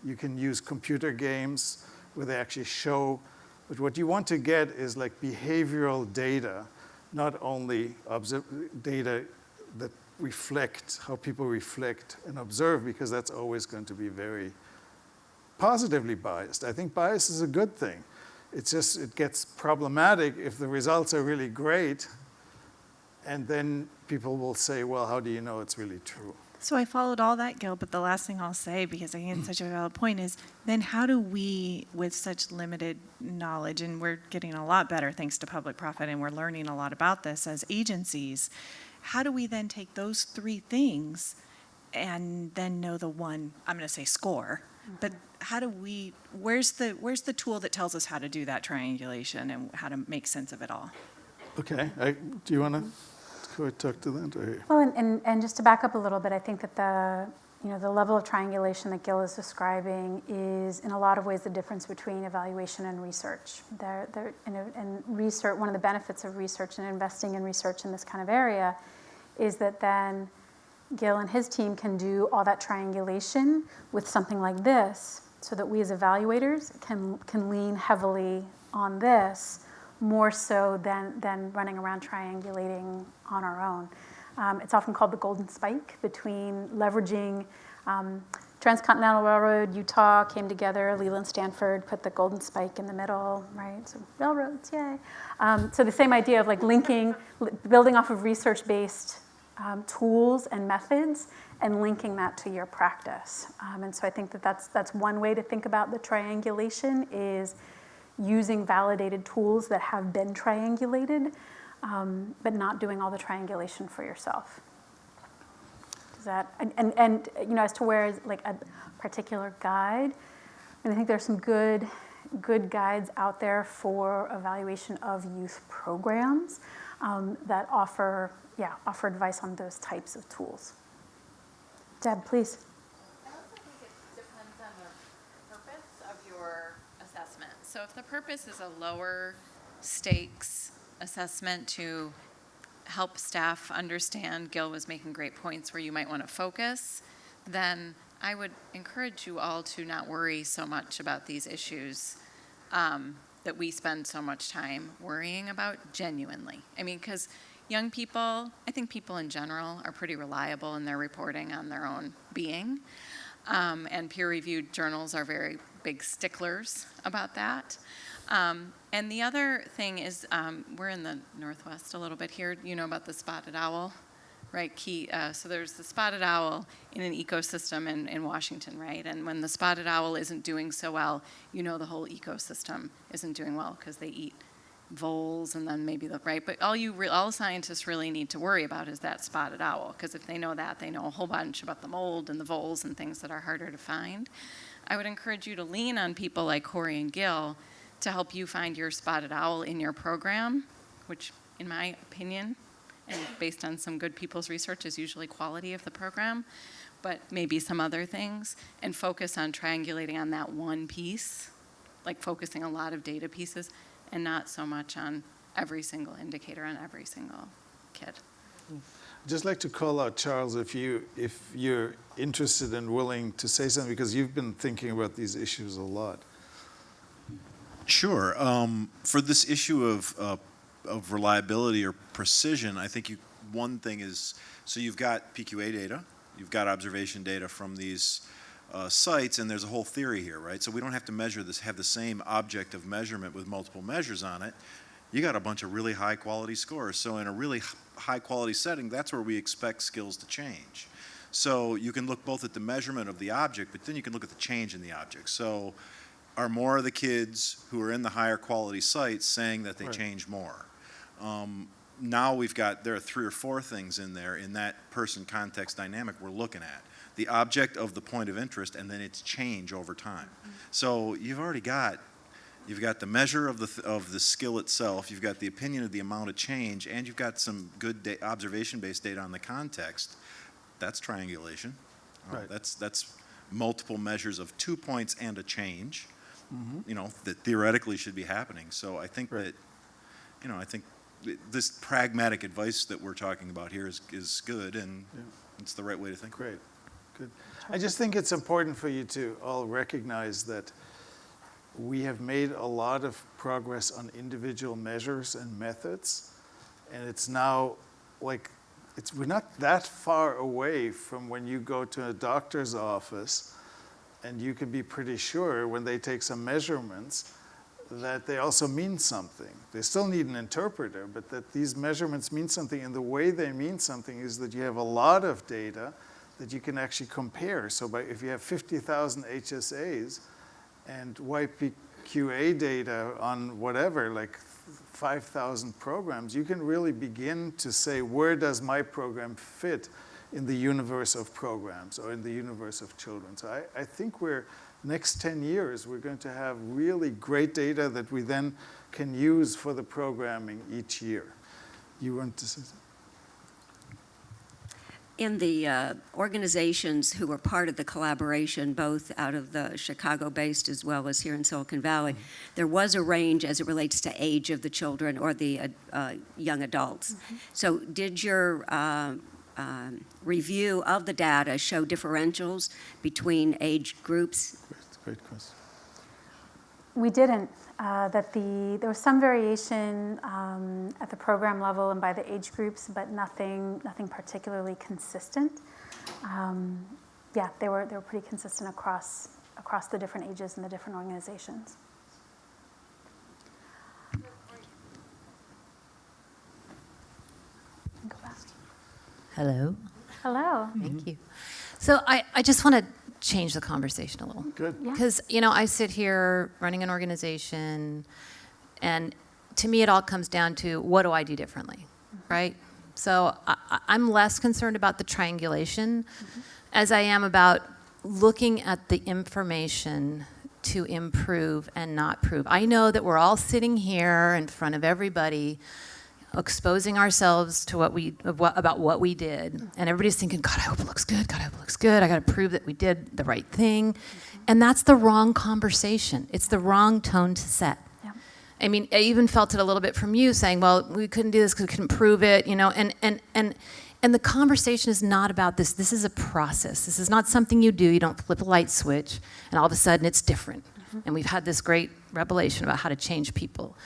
You can use computer games where they actually show, but what you want to get is like behavioral data, not only data that reflect how people reflect and observe, because that's always going to be very positively biased. I think bias is a good thing. It's just, it gets problematic if the results are really great, and then people will say, well, how do you know it's really true? So I followed all that, Gil, but the last thing I'll say, because I think it's such a valid point, is then how do we, with such limited knowledge, and we're getting a lot better thanks to public profit, and we're learning a lot about this as agencies, how do we then take those three things and then know the one, I'm going to say score, but how do we, where's the tool that tells us how to do that triangulation and how to make sense of it all? Okay, do you want to go talk to that? Or? Well, and just to back up a little bit, I think that the level of triangulation that Gil is describing is in a lot of ways the difference between evaluation and research. And research, one of the benefits of research and investing in research in this kind of area is that then Gil and his team can do all that triangulation with something like this, so that we as evaluators can lean heavily on this more so than running around triangulating on our own. It's often called the golden spike between leveraging Transcontinental Railroad, Utah came together, Leland Stanford put the golden spike in the middle, right? So railroads, yay. So the same idea of like linking, building off of research-based tools and methods and linking that to your practice. And so I think that's one way to think about the triangulation is using validated tools that have been triangulated, but not doing all the triangulation for yourself. Does that, and you know, as to where is like a particular guide, and I think there's some good guides out there for evaluation of youth programs that offer advice on those types of tools. Deb, please. I also think it depends on the purpose of your assessment. So if the purpose is a lower stakes assessment to help staff understand, Gil was making great points where you might want to focus, then I would encourage you all to not worry so much about these issues that we spend so much time worrying about genuinely. I mean, because young people, I think people in general, are pretty reliable in their reporting on their own being. And peer-reviewed journals are very big sticklers about that. And the other thing is, we're in the Northwest a little bit here. You know about the spotted owl, right? So there's the spotted owl in an ecosystem in Washington, right? And when the spotted owl isn't doing so well, you know the whole ecosystem isn't doing well because they eat voles and then maybe right. But all scientists really need to worry about is that spotted owl, because if they know that, they know a whole bunch about the mold and the voles and things that are harder to find. I would encourage you to lean on people like Corey and Gil to help you find your spotted owl in your program, which in my opinion, and based on some good people's research, is usually quality of the program, but maybe some other things, and focus on triangulating on that one piece, like focusing a lot of data pieces, and not so much on every single indicator on every single kid. I'd just like to call out, Charles, if you're interested and willing to say something, because you've been thinking about these issues a lot. Sure. For this issue of reliability or precision, I think one thing is, so you've got PQA data, you've got observation data from these sites, and there's a whole theory here, right? So we don't have to have the same object of measurement with multiple measures on it. You got a bunch of really high quality scores. So in a really high quality setting, that's where we expect skills to change. So you can look both at the measurement of the object, but then you can look at the change in the object. So are more of the kids who are in the higher quality sites saying that they Right. change more? now there are 3 or 4 things in there in that person context dynamic we're looking at. The object of the point of interest and then its change over time. So you've got the measure of the skill itself, you've got the opinion of the amount of change, and you've got some good observation-based data on the context. That's triangulation. Right. That's multiple measures of 2 points and a change, that theoretically should be happening. So I think Right. that, I think this pragmatic advice that we're talking about here is good, and it's the right way to think. Great, good. I just think it's important for you to all recognize that we have made a lot of progress on individual measures and methods, and it's now we're not that far away from when you go to a doctor's office and you can be pretty sure when they take some measurements that they also mean something. They still need an interpreter, but that these measurements mean something, and the way they mean something is that you have a lot of data that you can actually compare. So if you have 50,000 HSAs and YPQA data on whatever, like 5,000 programs, you can really begin to say, where does my program fit in the universe of programs or in the universe of children? So I think next 10 years, we're going to have really great data that we then can use for the programming each year. You want to say something? In the organizations who were part of the collaboration, both out of the Chicago-based as well as here in Silicon Valley, there was a range as it relates to age of the children or the young adults. So did your review of the data show differentials between age groups? Great question. We didn't. There was some variation at the program level and by the age groups, but nothing particularly consistent. They were pretty consistent across the different ages and the different organizations. Go back. Hello. Hello. Thank you. So I just want to change the conversation a little. Good. Yeah. Because, I sit here running an organization, and to me, it all comes down to what do I do differently, right? So I'm less concerned about the triangulation as I am about looking at the information to improve and not prove. I know that we're all sitting here in front of everybody exposing ourselves to about what we did. And everybody's thinking, God, I hope it looks good. God, I hope it looks good. I got to prove that we did the right thing. And that's the wrong conversation. It's the wrong tone to set. Yeah. I mean, I even felt it a little bit from you saying, well, we couldn't do this because we couldn't prove it, and the conversation is not about this. This is a process. This is not something you do. You don't flip a light switch and all of a sudden it's different. And we've had this great revelation about how to change people.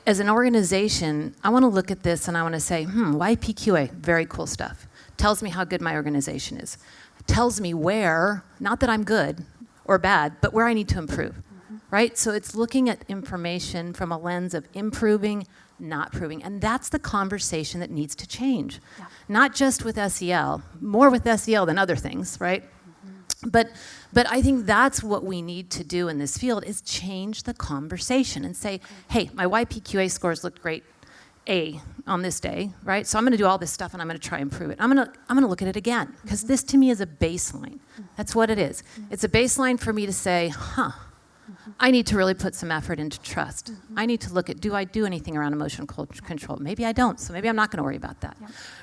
As an organization, I want to look at this and I want to say, YPQA, very cool stuff. Tells me how good my organization is. Tells me where, not that I'm good or bad, but where I need to improve, right? So it's looking at information from a lens of improving, not proving. And that's the conversation that needs to change. Yeah. Not just with SEL, more with SEL than other things, right? But I think that's what we need to do in this field is change the conversation and say, hey, my YPQA scores looked great A on this day, right? So I'm going to do all this stuff and I'm going to try and improve it. I'm going to look at it again because this to me is a baseline. That's what it is. It's a baseline for me to say, I need to really put some effort into trust. I need to look at, do I do anything around emotional control? Maybe I don't, so maybe I'm not going to worry about that,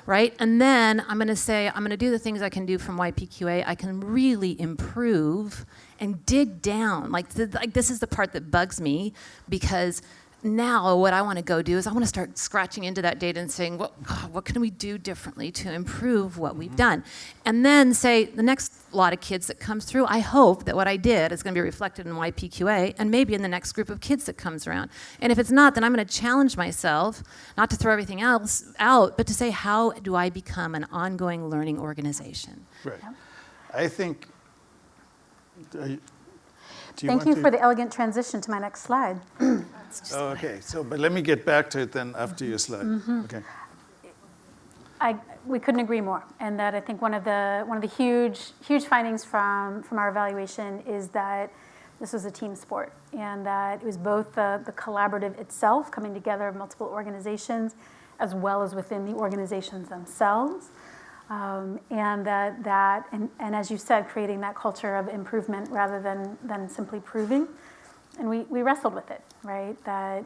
right? And then I'm going to say, I'm going to do the things I can do from YPQA. I can really improve and dig down. Like this is the part that bugs me because now what I want to go do is I want to start scratching into that data and saying, what can we do differently to improve what we've done? And then say the next lot of kids that comes through, I hope that what I did is going to be reflected in YPQA and maybe in the next group of kids that comes around. And if it's not, then I'm going to challenge myself, not to throw everything else out, but to say, how do I become an ongoing learning organization? Right. I think, Thank you for the elegant transition to my next slide. Oh, okay. But let me get back to it then after your slide. Okay. We couldn't agree more, and that I think one of the huge findings from our evaluation is that this was a team sport, and that it was both the collaborative itself, coming together of multiple organizations, as well as within the organizations themselves. And as you said, creating that culture of improvement rather than simply proving. And we wrestled with it, right? That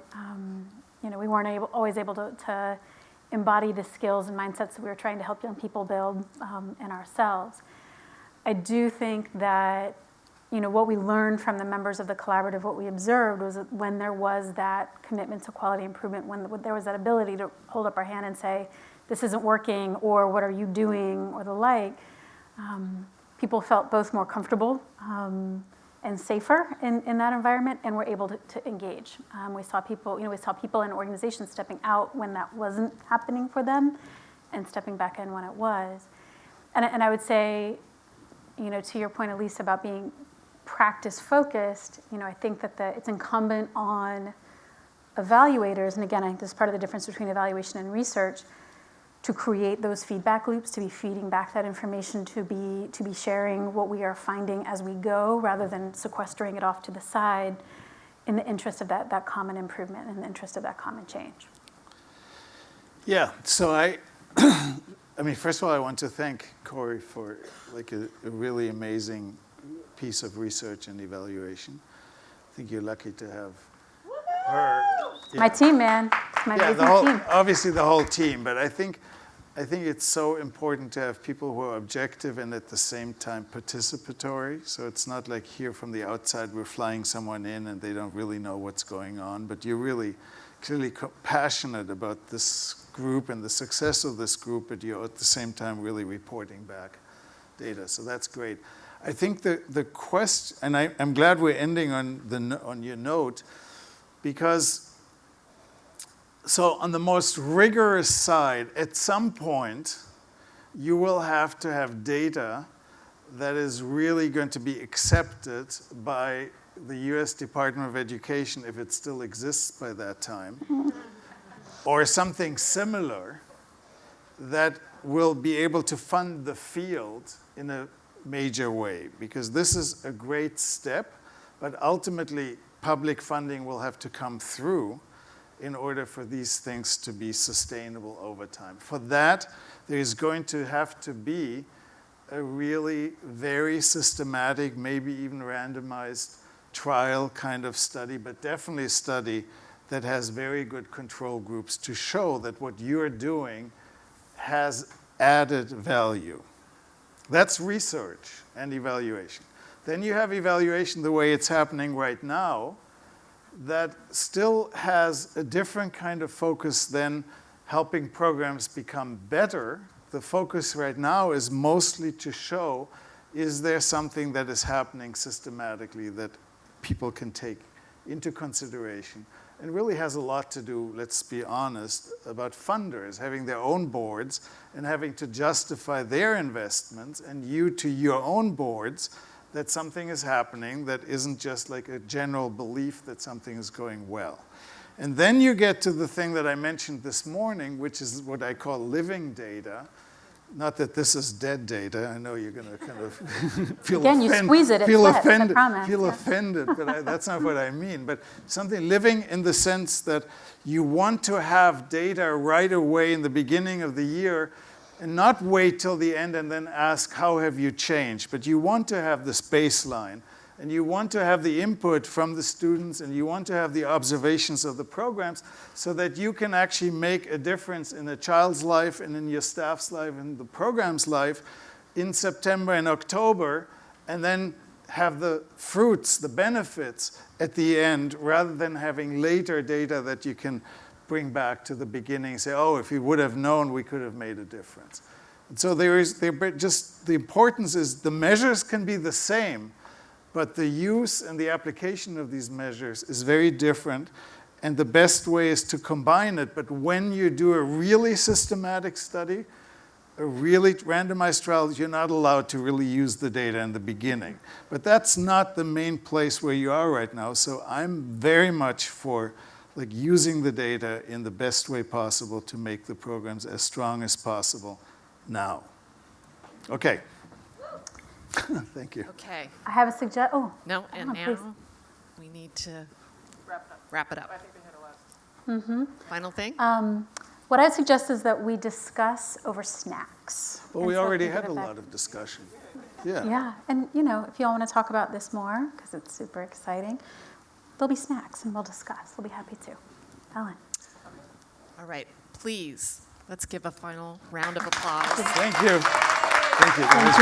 we weren't always able to embody the skills and mindsets that we were trying to help young people build in ourselves. I do think that what we learned from the members of the collaborative, what we observed was that when there was that commitment to quality improvement, when there was that ability to hold up our hand and say, this isn't working, or what are you doing, or the like, people felt both more comfortable and safer in that environment, and were able to engage. We saw people in organizations stepping out when that wasn't happening for them, and stepping back in when it was. And I would say, to your point, Elise, about being practice focused, I think that it's incumbent on evaluators, and again, I think this is part of the difference between evaluation and research, to create those feedback loops, to be feeding back that information, to be sharing what we are finding as we go, rather than sequestering it off to the side in the interest of that common improvement, in the interest of that common change. Yeah, so I mean, first of all, I want to thank Corey for like a really amazing piece of research and evaluation. I think you're lucky to have her. Yeah. My team, man. It's my amazing team. Obviously the whole team, but I think it's so important to have people who are objective and at the same time participatory. So it's not like here from the outside we're flying someone in and they don't really know what's going on, but you're really clearly passionate about this group and the success of this group, but you're at the same time really reporting back data. So that's great. I think the question, and I'm glad we're ending on your note, because so on the most rigorous side, at some point, you will have to have data that is really going to be accepted by the US Department of Education, if it still exists by that time, or something similar that will be able to fund the field in a major way, because this is a great step, but ultimately public funding will have to come through in order for these things to be sustainable over time. For that, there is going to have to be a really very systematic, maybe even randomized trial kind of study, but definitely a study that has very good control groups to show that what you're doing has added value. That's research and evaluation. Then you have evaluation the way it's happening right now, that still has a different kind of focus than helping programs become better. The focus right now is mostly to show, is there something that is happening systematically that people can take into consideration? And really has a lot to do, let's be honest, about funders having their own boards and having to justify their investments, and you to your own boards, that something is happening that isn't just like a general belief that something is going well. And then you get to the thing that I mentioned this morning, which is what I call living data. Not that this is dead data. I know you're going to kind of feel Again, offended. you squeeze it, it feel sweats, I offended, promise. feel offended, but that's not what I mean. But something living in the sense that you want to have data right away in the beginning of the year, and not wait till the end and then ask, how have you changed? But you want to have this baseline, and you want to have the input from the students, and you want to have the observations of the programs, so that you can actually make a difference in a child's life and in your staff's life and the program's life in September and October, and then have the fruits, the benefits at the end, rather than having later data that you can bring back to the beginning, say, oh, if we would have known, we could have made a difference. And so the importance is the measures can be the same, but the use and the application of these measures is very different, and the best way is to combine it. But when you do a really systematic study, a really randomized trial, you're not allowed to really use the data in the beginning. But that's not the main place where you are right now, so I'm very much for like using the data in the best way possible to make the programs as strong as possible now. Okay. Thank you. Okay. I have a suggestion. Oh, No, and on, now please. we need to wrap it up. Mm-hmm. Final thing? What I suggest is that we discuss over snacks. Well, And we so if already we had get a it back- lot of discussion. Yeah. Yeah, and if y'all want to talk about this more, because it's super exciting, there'll be snacks and we'll discuss. We'll be happy to. Ellen. All right, please, let's give a final round of applause. Thank you. Thank you. That was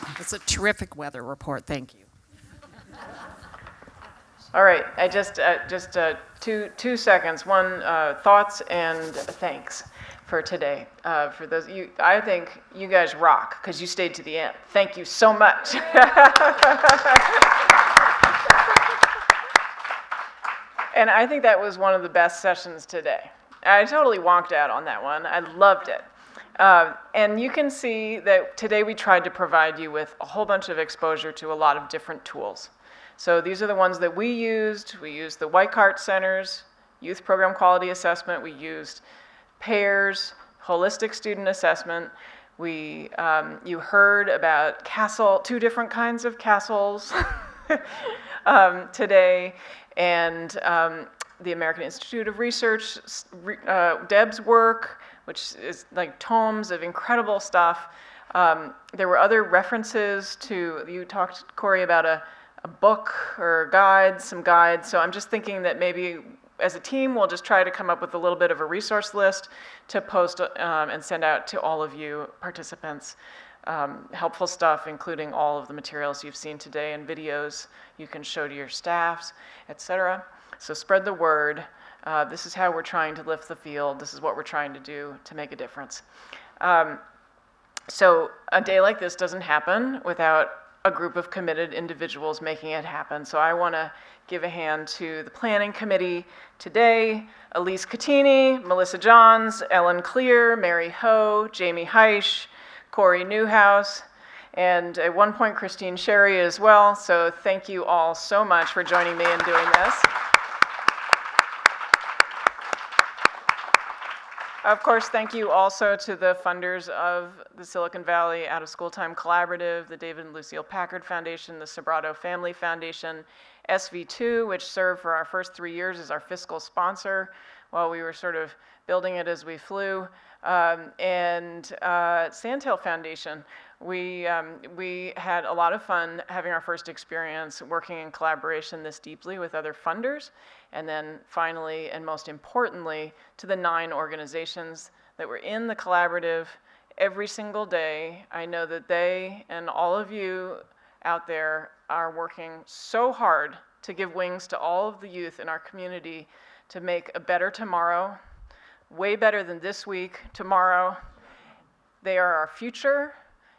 great. It's a terrific weather report, thank you. All right, I just 2 seconds. One, thoughts and thanks for today. For those you, I think you guys rock because you stayed to the end. Thank you so much. And I think that was one of the best sessions today. I totally wonked out on that one. I loved it. And you can see that today we tried to provide you with a whole bunch of exposure to a lot of different tools. So these are the ones that we used. We used the Weikart Centers, Youth Program Quality Assessment. We used PAIRS, Holistic Student Assessment. You heard about CASEL, 2 different kinds of CASELs today, and the American Institute of Research, Deb's work, which is like tomes of incredible stuff. There were other references to, you talked, Corey, about a book or guides, some guides. So I'm just thinking that maybe as a team, we'll just try to come up with a little bit of a resource list to post and send out to all of you participants. Helpful stuff, including all of the materials you've seen today and videos you can show to your staffs, etc. So spread the word. This is how we're trying to lift the field. This is what we're trying to do to make a difference. So a day like this doesn't happen without a group of committed individuals making it happen. So I want to give a hand to the planning committee today: Elise Catini, Melissa Johns, Ellen Clear, Mary Ho, Jamie Heisch, Corey Newhouse, and at one point Christine Sherry as well. So thank you all so much for joining me in doing this. Of course, thank you also to the funders of the Silicon Valley Out of School Time Collaborative, the David and Lucille Packard Foundation, the Sobrato Family Foundation, SV2, which served for our first 3 years as our fiscal sponsor while we were sort of building it as we flew, and Sandtail Foundation. We had a lot of fun having our first experience working in collaboration this deeply with other funders. And then finally, and most importantly, to the 9 organizations that were in the collaborative every single day. I know that they and all of you out there are working so hard to give wings to all of the youth in our community to make a better tomorrow, way better than this week, tomorrow. They are our future.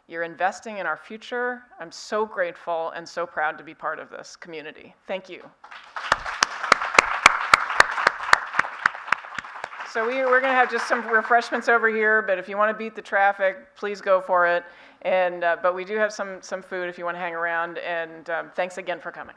You're investing in our future. I'm so grateful and so proud to be part of this community. Thank you. So we're going to have just some refreshments over here, but if you want to beat the traffic, please go for it. And but we do have some food if you want to hang around. And thanks again for coming.